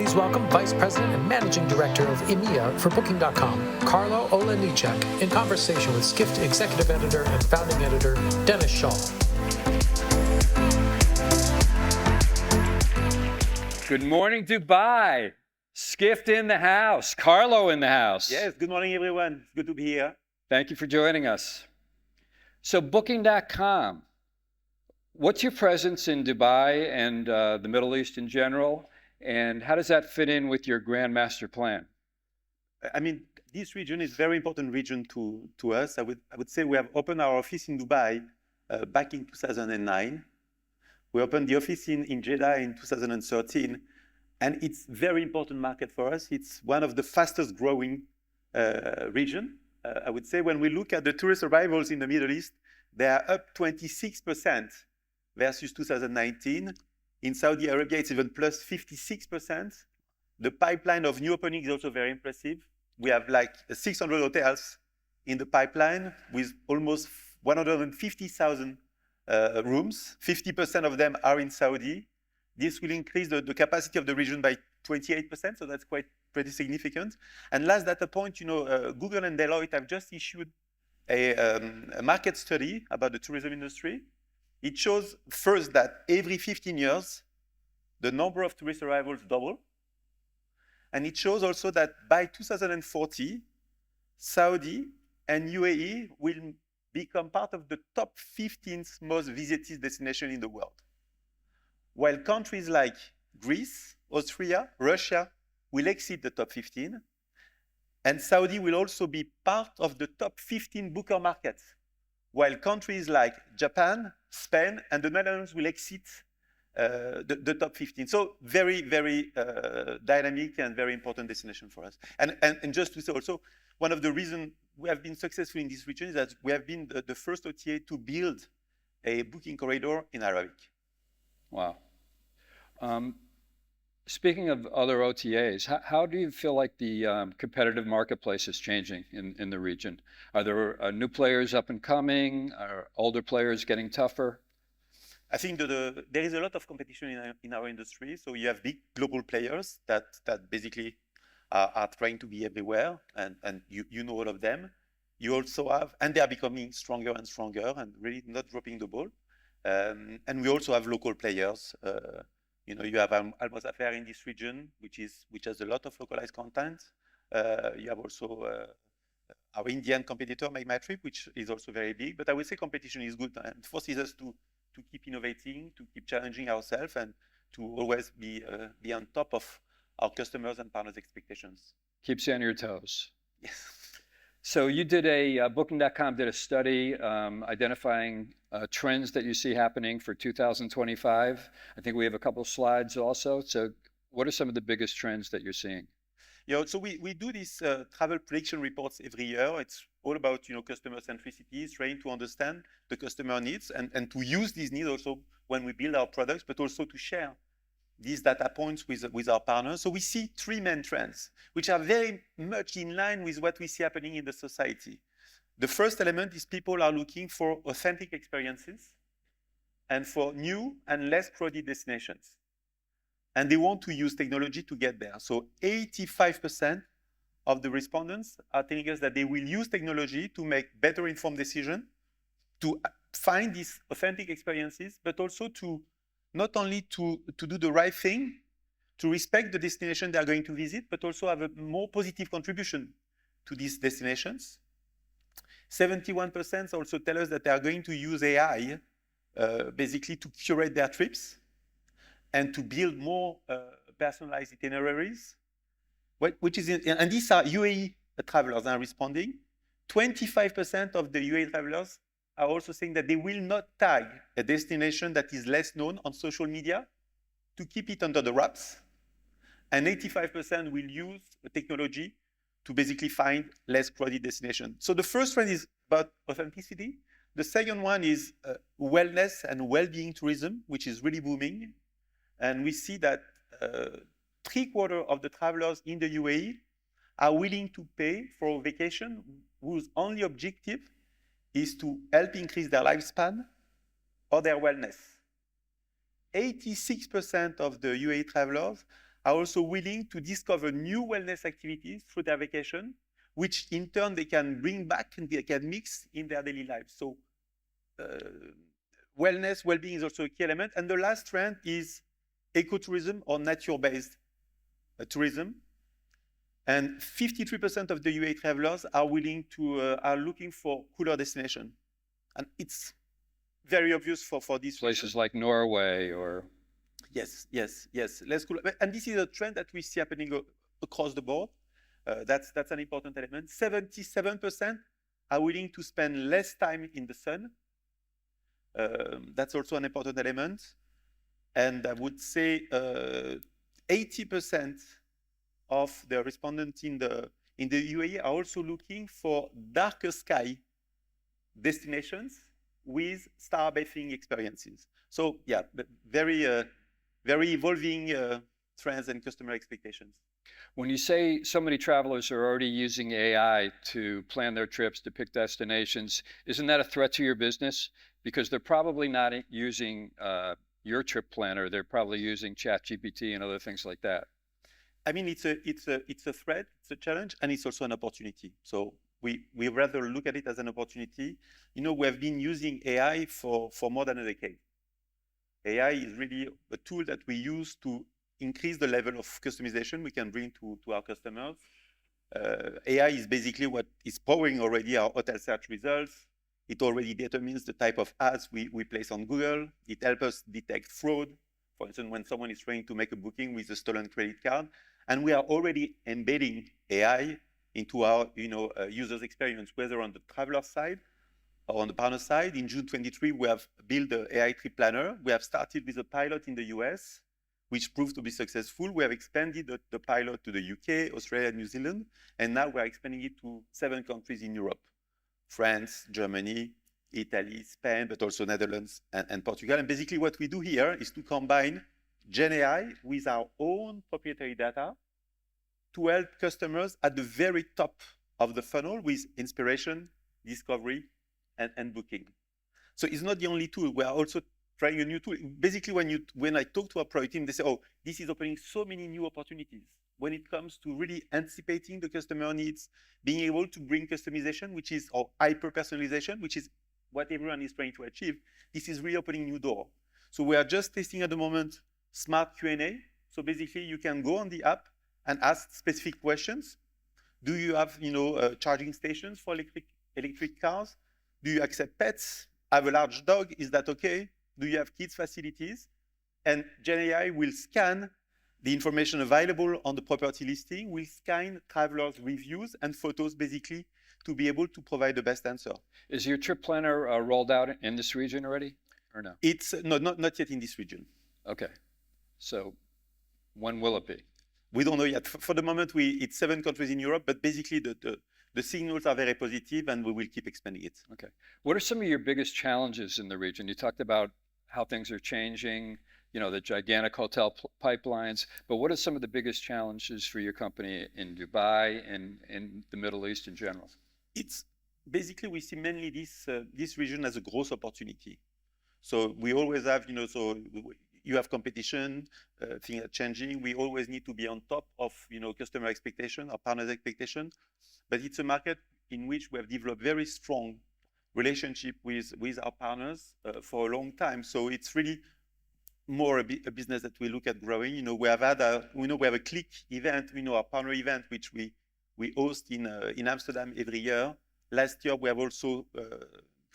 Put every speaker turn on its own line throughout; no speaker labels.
Please welcome Vice President and Managing Director of EMEA for Booking.com, Carlo Olejniczak, in conversation with Skift Executive Editor and Founding Editor, Dennis Schaal.
Good morning, Dubai. Skift in the house. Carlo in the house.
Yes, good morning, everyone. It's good to be here.
Thank you for joining us. So Booking.com, what's your presence in Dubai and the Middle East in general? And how does that fit in with your Grand Master Plan?
I mean, this region is a very important region to us. I would say we have opened our office in Dubai back in 2009. We opened the office in Jeddah in 2013. And it's a very important market for us. It's one of the fastest growing region. I would say when we look at the tourist arrivals in the Middle East, they are up 26% versus 2019. In Saudi Arabia, it's even plus 56%. The pipeline of new openings is also very impressive. We have like 600 hotels in the pipeline with almost 150,000 rooms. 50% of them are in Saudi. This will increase the capacity of the region by 28%, so that's pretty significant. And last data point, Google and Deloitte have just issued a market study about the tourism industry. It shows first that every 15 years, the number of tourist arrivals double. And it shows also that by 2040, Saudi and UAE will become part of the top 15 most visited destination in the world. While countries like Greece, Austria, Russia will exceed the top 15, and Saudi will also be part of the top 15 booker markets, while countries like Japan, Spain, and the Netherlands will exceed the top 15. So very, very dynamic and very important destination for us. And just to say also, one of the reasons we have been successful in this region is that we have been the first OTA to build a booking corridor in Arabic.
Wow. Speaking of other OTAs, how do you feel like the competitive marketplace is changing in the region? Are there new players up and coming? Are older players getting tougher?
I think that there is a lot of competition in our industry. So you have big global players that basically are trying to be everywhere, and you know all of them. You also have, and they are becoming stronger and stronger and really not dropping the ball. And we also have local players. You have Almost Affair in this region, which has a lot of localized content. You have also our Indian competitor, Make My Trip, which is also very big. But I would say competition is good and forces us to keep innovating, to keep challenging ourselves, and to always be on top of our customers and partners' expectations.
Keeps you on your toes.
Yes.
So you did Booking.com did a study identifying trends that you see happening for 2025. I think we have a couple of slides also. So what are some of the biggest trends that you're seeing?
So we do these travel prediction reports every year. It's all about customer centricity, trying to understand the customer needs and to use these needs also when we build our products, but also to share these data points with our partners. So we see three main trends, which are very much in line with what we see happening in the society. The first element is people are looking for authentic experiences and for new and less crowded destinations. And they want to use technology to get there. So 85% of the respondents are telling us that they will use technology to make better informed decisions, to find these authentic experiences, but also to not only to do the right thing, to respect the destination they are going to visit, but also have a more positive contribution to these destinations. 71% also tell us that they are going to use AI basically to curate their trips and to build more personalized itineraries, and these are UAE travelers are responding. 25% of the UAE travelers are also saying that they will not tag a destination that is less known on social media to keep it under the wraps. And 85% will use technology to basically find less crowded destinations. So the first one is about authenticity. The second one is wellness and well-being tourism, which is really booming. And we see that 3/4 of the travelers in the UAE are willing to pay for a vacation whose only objective is to help increase their lifespan or their wellness. 86% of the UAE travelers are also willing to discover new wellness activities through their vacation, which in turn they can bring back and they can mix in their daily lives. So wellness, well-being is also a key element. And the last trend is ecotourism or nature-based tourism. And 53% of the UAE travelers are are looking for cooler destination. And it's very obvious for these
Places like Norway or...
Yes. Less cool. And this is a trend that we see happening across the board. That's an important element. 77% are willing to spend less time in the sun. That's also an important element. And I would say 80% of the respondents in the UAE are also looking for darker sky destinations with star bathing experiences. So yeah, very evolving trends and customer expectations.
When you say so many travelers are already using AI to plan their trips, to pick destinations, isn't that a threat to your business? Because they're probably not using your trip planner. They're probably using ChatGPT and other things like that.
I mean, it's a threat, it's a challenge, and it's also an opportunity. So we rather look at it as an opportunity. You know, we have been using AI for more than a decade. AI is really a tool that we use to increase the level of customization we can bring to our customers. AI is basically what is powering already our hotel search results. It already determines the type of ads we place on Google. It helps us detect fraud. For instance, when someone is trying to make a booking with a stolen credit card, and we are already embedding AI into our users' experience, whether on the traveler side or on the partner side. In June 23, we have built the AI trip planner. We have started with a pilot in the US, which proved to be successful. We have expanded the pilot to the UK, Australia, New Zealand, and now we are expanding it to 7 countries in Europe: France, Germany, Italy, Spain, but also Netherlands and Portugal. And basically what we do here is to combine Gen AI with our own proprietary data to help customers at the very top of the funnel with inspiration, discovery, and booking. So it's not the only tool. We are also trying a new tool. Basically, when I talk to our product team, they say, oh, this is opening so many new opportunities. When it comes to really anticipating the customer needs, being able to bring customization, which is, or hyper-personalization, which is what everyone is trying to achieve, this is really opening new door. So we are just testing at the moment smart Q&A. So basically, you can go on the app and ask specific questions. Do you have, charging stations for electric cars? Do you accept pets? I have a large dog. Is that okay? Do you have kids facilities? And Gen AI will scan the information available on the property listing, will scan travelers' reviews and photos, basically, to be able to provide the best answer.
Is your trip planner rolled out in this region already, or no?
It's not yet in this region.
Okay. So when will it be?
We don't know yet. For the moment, it's 7 countries in Europe, but basically the signals are very positive, and we will keep expanding it.
Okay. What are some of your biggest challenges in the region? You talked about how things are changing, the gigantic hotel pipelines, but what are some of the biggest challenges for your company in Dubai and in the Middle East in general?
It's basically, we see mainly this region as a growth opportunity. So we always have, so you have competition, things are changing. We always need to be on top of, customer expectation, our partners' expectation. But it's a market in which we have developed very strong relationship with our partners for a long time. So it's really more a business that we look at growing. We have had we have a Click event, our partner event, which we host in Amsterdam every year. Last year, we have also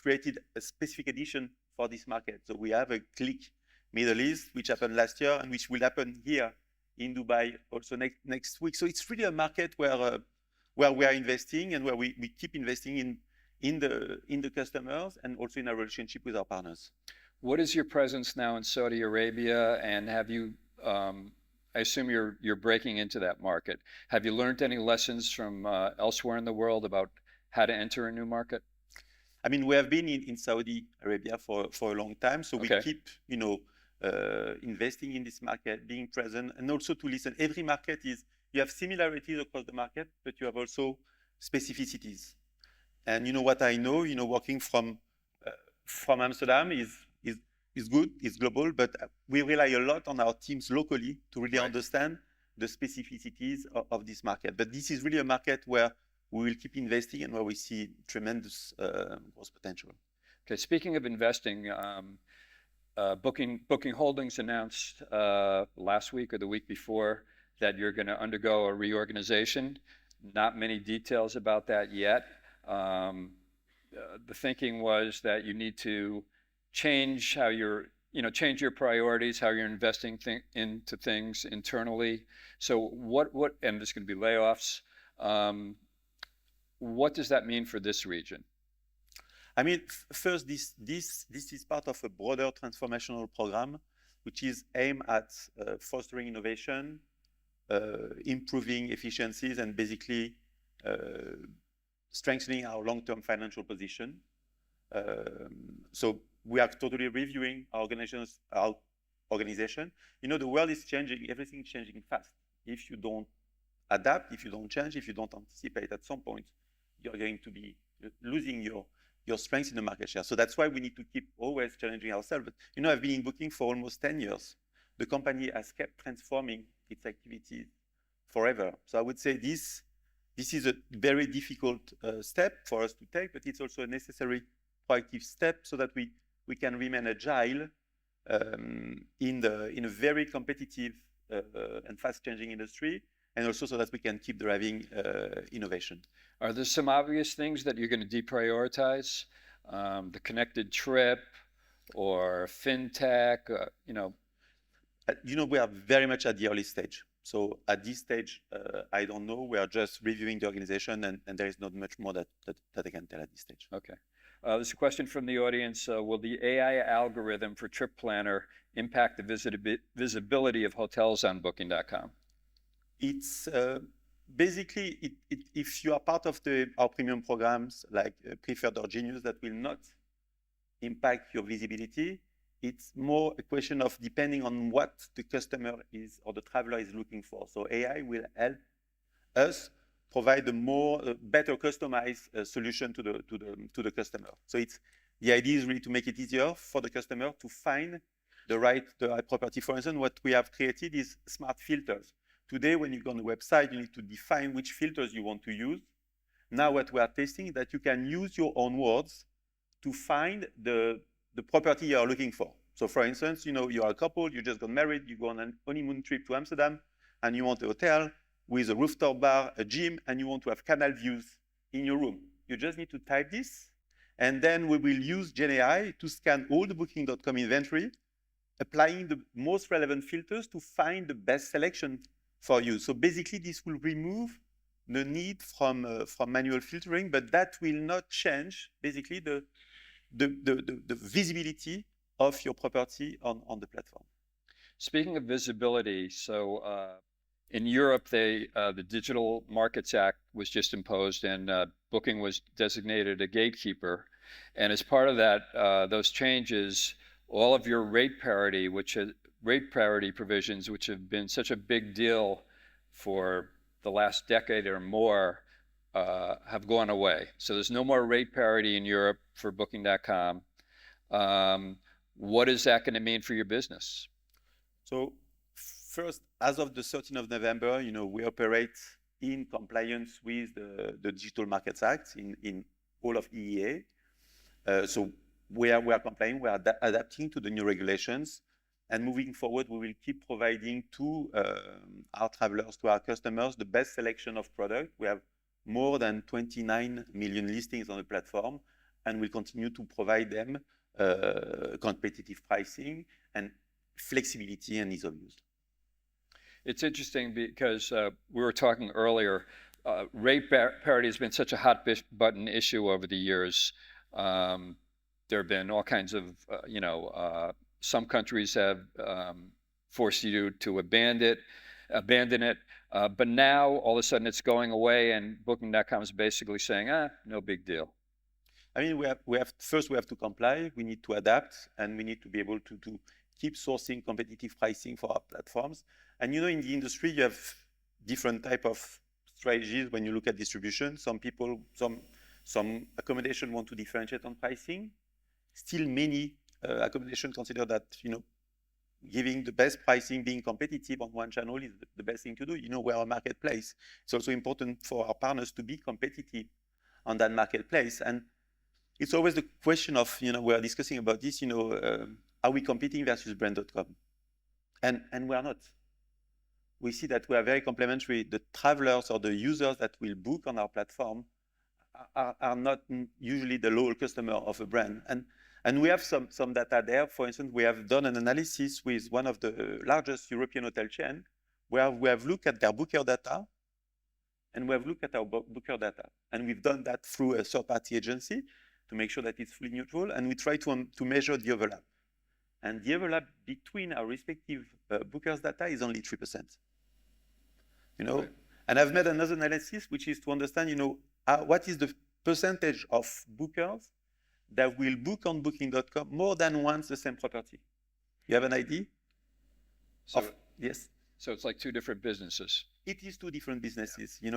created a specific edition for this market. So we have a Click Middle East, which happened last year and which will happen here in Dubai also next week. So it's really a market where we are investing and where we keep investing in the customers and also in our relationship with our partners.
What is your presence now in Saudi Arabia, and have you, I assume you're breaking into that market. Have you learned any lessons from elsewhere in the world about how to enter a new market?
I mean, we have been in Saudi Arabia for a long time, so we keep, investing in this market, being present, and also to listen. Every market you have similarities across the market, but you have also specificities. And what I know, working from Amsterdam is good, it's global, but we rely a lot on our teams locally to really understand the specificities of this market. But this is really a market where we will keep investing and where we see tremendous growth potential.
Okay, speaking of investing, Booking Holdings announced last week or the week before that you're going to undergo a reorganization. Not many details about that yet. The thinking was that you need to change how change your priorities, how you're investing into things internally. So and there's going to be layoffs. What does that mean for this region?
I mean, first, this is part of a broader transformational program, which is aimed at fostering innovation, improving efficiencies, and basically strengthening our long-term financial position. So we are totally reviewing our organization. You know, the world is changing, everything is changing fast. If you don't adapt, if you don't change, if you don't anticipate, at some point, you're going to be losing your strengths in the market share. So that's why we need to keep always challenging ourselves. But, you know, I've been in Booking for almost 10 years. The company has kept transforming its activities forever. So I would say this is a very difficult step for us to take, but it's also a necessary proactive step so that we can remain agile in a very competitive and fast-changing industry, and also so that we can keep driving innovation.
Are there some obvious things that you're going to deprioritize? The connected trip or fintech, you know?
You know, we are very much at the early stage. So at this stage, I don't know. We are just reviewing the organization, and there is not much more that I can tell at this stage.
Okay. There's a question from the audience. Will the AI algorithm for Trip Planner impact the visibility of hotels on Booking.com?
It's basically, if you are part of our premium programs like Preferred or Genius, that will not impact your visibility. It's more a question of depending on what the customer is or the traveler is looking for. So AI will help us provide a better customized solution to the customer. So the idea is really to make it easier for the customer to find the right property. For instance, what we have created is smart filters. Today, when you go on the website, you need to define which filters you want to use. Now, what we are testing is that you can use your own words to find the property you are looking for. So, for instance, you know, you are a couple, you just got married, you go on an honeymoon trip to Amsterdam, and you want a hotel with a rooftop bar, a gym, and you want to have canal views in your room. You just need to type this, and then we will use GenAI to scan all the Booking.com inventory, applying the most relevant filters to find the best selection for you. So basically, this will remove the need from manual filtering, but that will not change basically the visibility of your property on the platform.
Speaking of visibility, so in Europe, the Digital Markets Act was just imposed, and Booking was designated a gatekeeper. And as part of that, those changes, all of your rate parity provisions, which have been such a big deal for the last decade or more, have gone away. So there's no more rate parity in Europe for Booking.com. What is that going to mean for your business?
So first, as of the 13th of November, you know, we operate in compliance with the Digital Markets Act in all of EEA. So we are complying, we are adapting to the new regulations. And moving forward, we will keep providing to our travelers, to our customers, the best selection of product. We have more than 29 million listings on the platform, and we'll continue to provide them competitive pricing and flexibility and ease of use.
It's interesting because we were talking earlier, rate parity has been such a hot button issue over the years. There have been all kinds of, some countries have forced you to abandon it, but now all of a sudden it's going away, and Booking.com is basically saying, no big deal.
I mean, we have to comply, we need to adapt, and we need to be able to keep sourcing competitive pricing for our platforms. And you know, in the industry, you have different type of strategies when you look at distribution. Some people, some accommodation want to differentiate on pricing. Still, many accommodation consider that, you know, giving the best pricing, being competitive on one channel is the best thing to do. We're a marketplace. It's also important for our partners to be competitive on that marketplace. And it's always the question of, we're discussing about this, are we competing versus brand.com? And we are not. We see that we are very complementary. The travelers or the users that will book on our platform are not usually the loyal customer of a brand. And we have some data there. For instance, we have done an analysis with one of the largest European hotel chain, where we have looked at their booker data, and we have looked at our booker data. And we've done that through a third-party agency to make sure that it's fully neutral, and we try to measure the overlap. And the overlap between our respective bookers data is only 3%. Okay. And I've made another analysis, which is to understand, what is the percentage of bookers that will book on Booking.com more than once the same property. You have an idea? Yes.
So it's like two different businesses.
It is two different businesses. The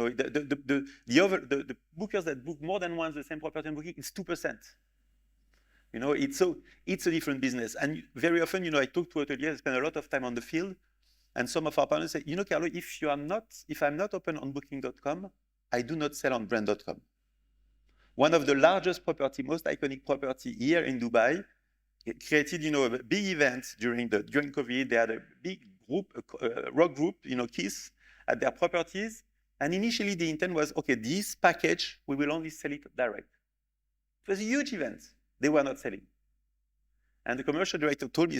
bookers that book more than once the same property on Booking, it's 2%. It's a different business. And very often, I talk to hoteliers, I spend a lot of time on the field, and some of our partners say, Carlo, if I'm not open on Booking.com, I do not sell on brand.com. One of the largest property, most iconic property here in Dubai, it created, a big event during COVID. They had a big group, rock group, Kiss, at their properties. And initially the intent was, okay, this package, we will only sell it direct. It was a huge event. They were not selling. And the commercial director told me,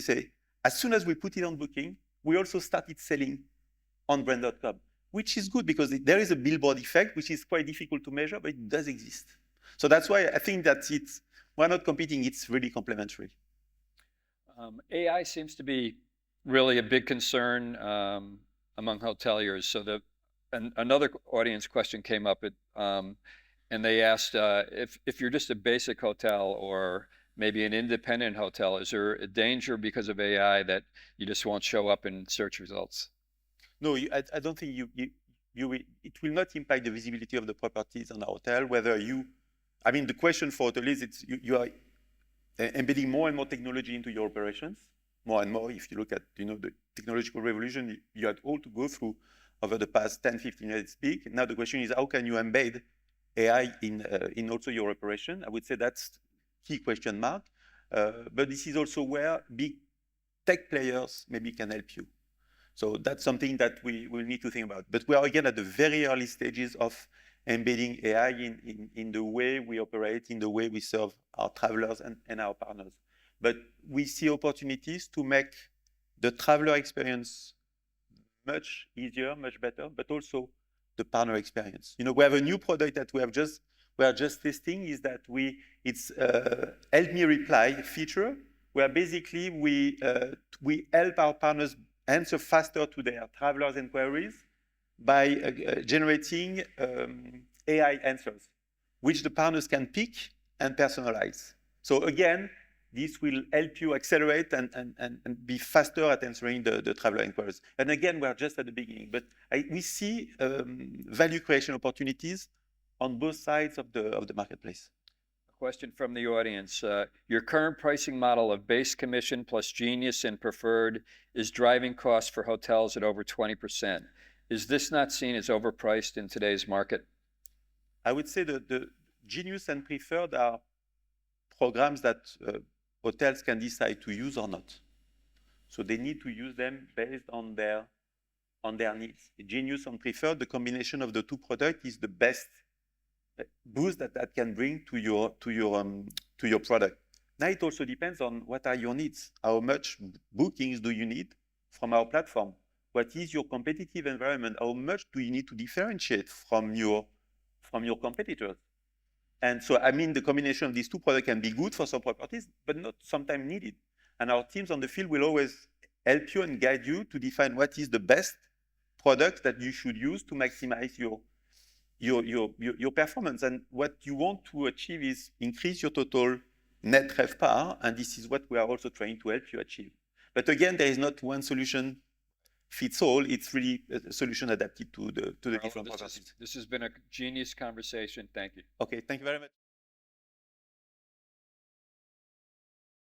as soon as we put it on Booking, we also started selling on brand.com, which is good because there is a billboard effect, which is quite difficult to measure, but it does exist. So that's why I think that we're not competing, it's really complementary.
AI seems to be really a big concern among hoteliers. So another audience question came up, and they asked if you're just a basic hotel or maybe an independent hotel, is there a danger because of AI that you just won't show up in search results?
No, I don't think it will not impact the visibility of the properties on the hotel, the question for hoteliers, you are embedding more and more technology into your operations, more and more. If you look at, the technological revolution you had all to go through over the past 10, 15 years, it's big. Now the question is, how can you embed AI in also your operation? I would say that's key question mark. But this is also where big tech players maybe can help you. So that's something that we will need to think about. But we are again at the very early stages of embedding AI in the way we operate, in the way we serve our travelers and our partners. But we see opportunities to make the traveler experience much easier, much better, but also the partner experience. We have a new product that we are just testing, is that it's Help Me Reply feature, where basically we help our partners answer faster to their travelers' inquiries by generating AI answers, which the partners can pick and personalize. So again, this will help you accelerate and be faster at answering the traveler inquiries. And again, we're just at the beginning, but we see value creation opportunities on both sides of the marketplace.
A question from the audience. Your current pricing model of base commission plus Genius and Preferred is driving costs for hotels at over 20%. Is this not seen as overpriced in today's market?
I would say the Genius and Preferred are programs that hotels can decide to use or not. So they need to use them based on their needs. Genius and Preferred, the combination of the two products is the best boost that can bring to your product. Now it also depends on what are your needs. How much bookings do you need from our platform? What is your competitive environment? How much do you need to differentiate from your competitors? And so, the combination of these two products can be good for some properties, but not sometimes needed. And our teams on the field will always help you and guide you to define what is the best product that you should use to maximize your performance. And what you want to achieve is increase your total net RevPAR, and this is what we are also trying to help you achieve. But again, there is not one solution fits all. It's really a solution adapted to the different properties.
This has been a genius conversation. Thank you.
Okay, thank you very much.